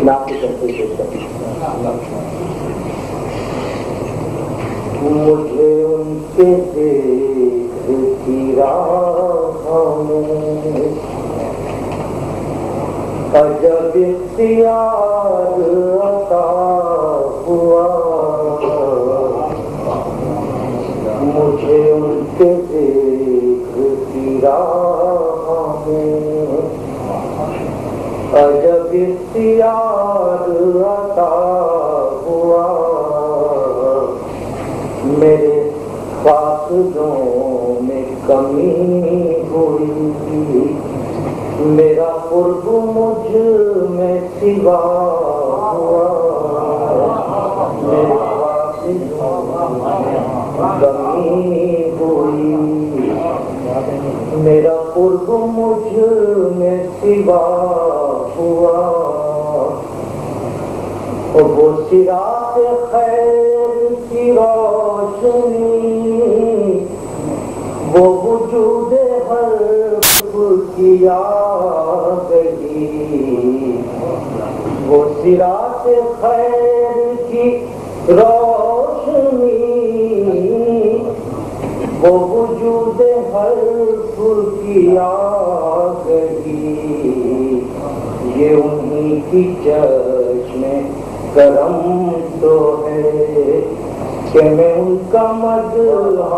نام کی تنقید پیش کرتی مجھے ان کے دیکھ کی راہ میں عجب اختیار عطا ہوا مجھے ان کے دیکھ کی راہ میں عجب اختیار عطا ہوا میرے فاصلوں میں کمی ہوئی میرا قرب مجھ میں سوا ہوا میرے فاصلوں میں کمی ہوئی میرا قرب مجھ میں سوا ہوا وہ صراط خیر کی روشنی وہ وجود حق کی آ گئی وہ صراط خیر کی روشنی وہ وجود حق کی آ گئی یہ انہی کی چشم کرم تو ہے کہ میں ان کا مدح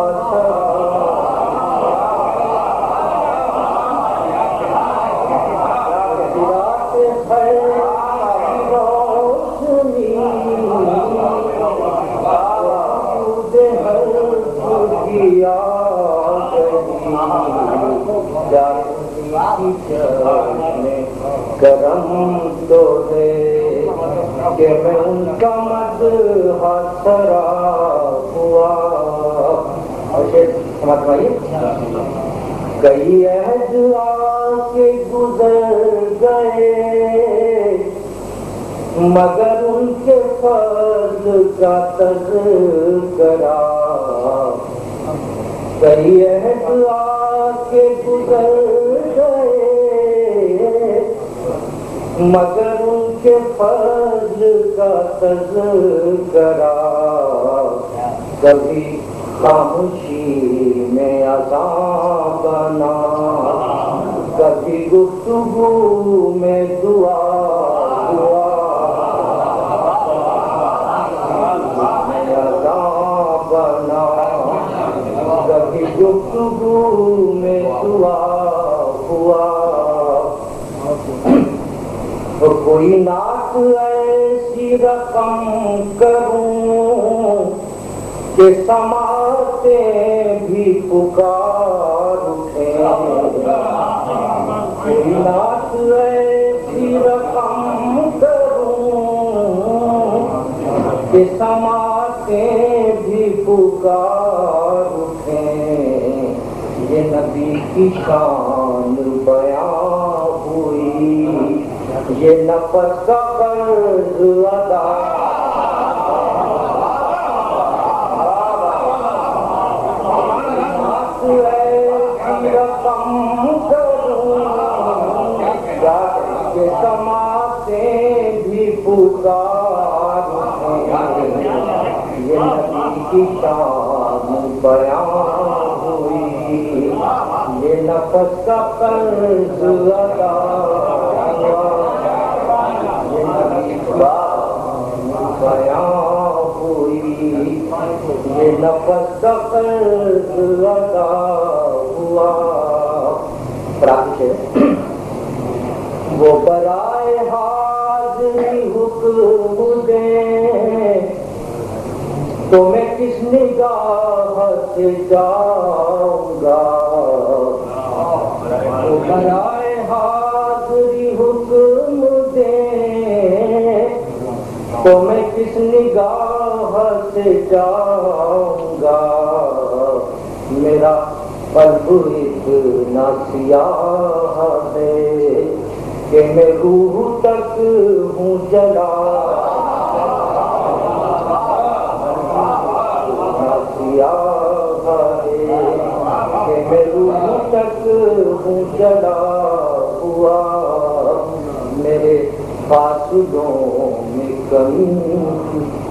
کرم تو ہے کہ میں ان کا مدح سرا ہوا کئی عہد آ کے گزر گئے مگر ان کے فضل کا تذکرہ کئی عہد آ کے گزر گئے مگر ان کے فضل کا تذکرہ کبھی خاموشی میں اذان بنا کبھی گفتگو میں دعا ہوا میں اذان بنا کبھی گفتگو میں دعا ہوا کوئی نعت ایسی رقم کروں کہ سماعتیں بھی پکار اٹھیں کوئی نعت ایسی رقم کروں کہ سماعتیں بھی پکار اٹھیں یہ نبی کی شان بیان ہوئی یہ نفس کا قرض ادا ایسی رقم کروں کہ سماعتیں بھی پکار یہ نبی کی شان بیان ہوئی یہ نفس کا قرض ادا بیان ہوئی یہ نفس کا قرض ادا ہوا وہ برائے حاضری حکم دیں تو میں کس نگاہ سے جاؤں گا وہ برائے حاضری حکم دیں تو میں کس نگاہ سے جاؤں گا میرا قلب اتنا سیاہ ہے کہ میں روح تک ہوں جلا سیاہ ہے کہ میں روح تک ہوں جلا ہوا میرے پاس فاصلوں میں کمی تھی